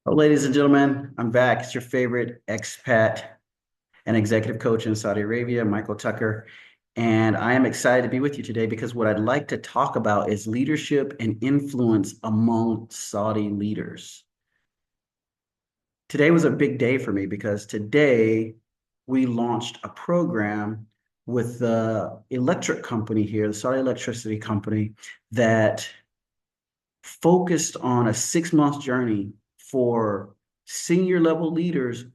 Well, ladies and gentlemen, I'm back. It's your favorite expat and executive coach in Saudi Arabia, Michael Tucker. And I am excited to be with you today because what I'd like to talk about is leadership and influence among Saudi leaders. Today was a big day for me because today we launched a program with the electric company here, the Saudi Electricity Company, that focused on a 6 month journey for senior level leaders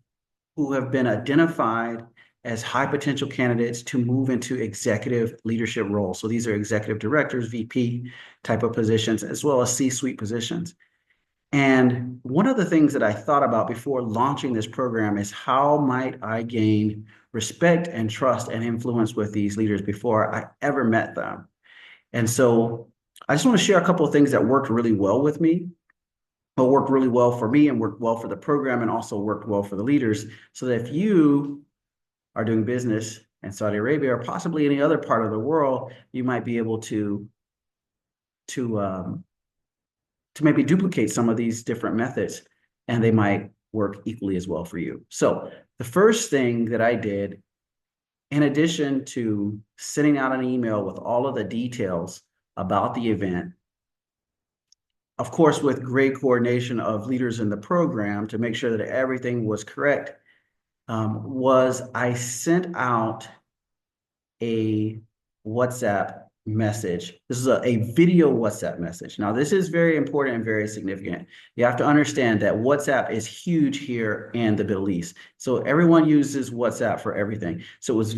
who have been identified as high potential candidates to move into executive leadership roles. So these are executive directors, VP type of positions, as well as C-suite positions. And one of the things that I thought about before launching this program is how might I gain respect and trust and influence with these leaders before I ever met them. And so I just want to share a couple of things that worked really well with me, but worked really well for me and worked well for the program and also worked well for the leaders. So that if you are doing business in Saudi Arabia or possibly any other part of the world, you might be able to um, to maybe duplicate some of these different methods, and they might work equally as well for you. So the first thing that I did, in addition to sending out an email with all of the details about the event, of course, with great coordination of leaders in the program to make sure that everything was correct, was I sent out a WhatsApp message. This is a video WhatsApp message. Now, this is very important and very significant. You have to understand that WhatsApp is huge here in the Middle East. So everyone uses WhatsApp for everything. So it was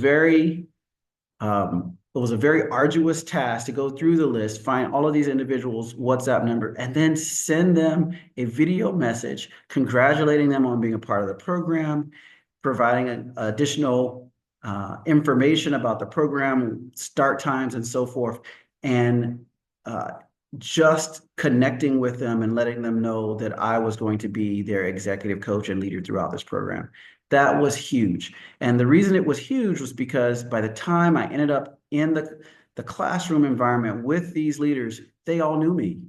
a very arduous task to go through the list, find all of these individuals' WhatsApp number, and then send them a video message congratulating them on being a part of the program, providing additional information about the program, start times, and so forth, and just connecting with them and letting them know that I was going to be their executive coach and leader throughout this program. That was huge. And the reason it was huge was because by the time I ended up in the classroom environment with these leaders, they all knew me.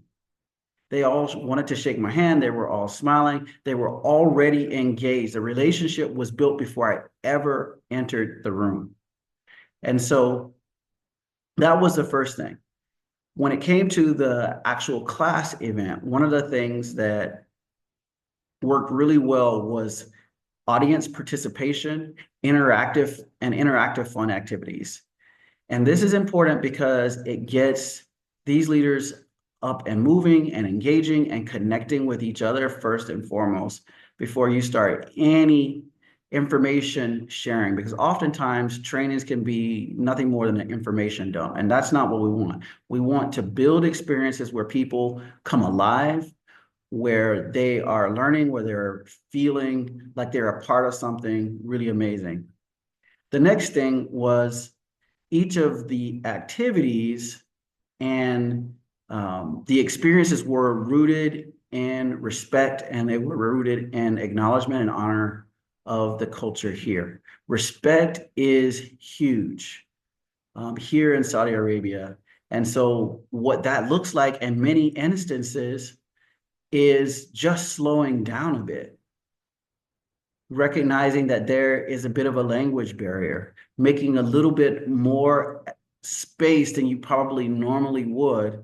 They all wanted to shake my hand. They were all smiling. They were already engaged. The relationship was built before I ever entered the room. And so that was the first thing. When it came to the actual class event, one of the things that worked really well was audience participation, interactive fun activities. And this is important because it gets these leaders up and moving and engaging and connecting with each other first and foremost before you start any information sharing, because oftentimes trainings can be nothing more than an information dump, and that's not what we want. We want to build experiences where people come alive, where they are learning, where they're feeling like they're a part of something really amazing. The next thing was each of the activities and the experiences were rooted in respect, and they were rooted in acknowledgement and honor of the culture here. Respect is huge here in Saudi Arabia. And so what that looks like in many instances is just slowing down a bit, recognizing that there is a bit of a language barrier, making a little bit more space than you probably normally would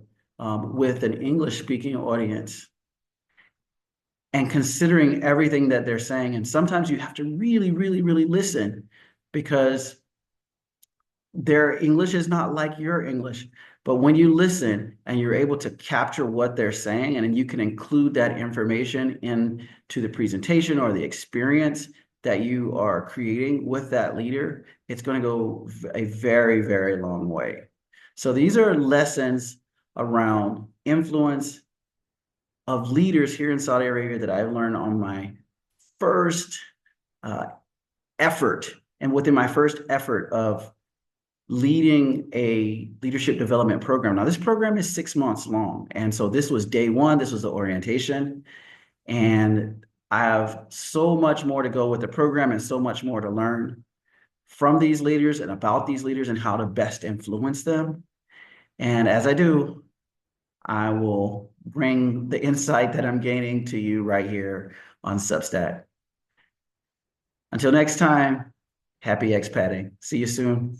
with an English speaking audience, and considering everything that they're saying. And sometimes you have to really, really, really listen because their English is not like your English. But when you listen and you're able to capture what they're saying, and then you can include that information into the presentation or the experience that you are creating with that leader, it's going to go a very, very long way. So these are lessons around influence of leaders here in Saudi Arabia that I've learned on my first effort, and within my first effort of leading a leadership development program. Now, this program is 6 months long. And so this was day one, this was the orientation. And I have so much more to go with the program and so much more to learn from these leaders and about these leaders and how to best influence them. And as I do, I will bring the insight that I'm gaining to you right here on Substack. Until next time, happy expatting. See you soon.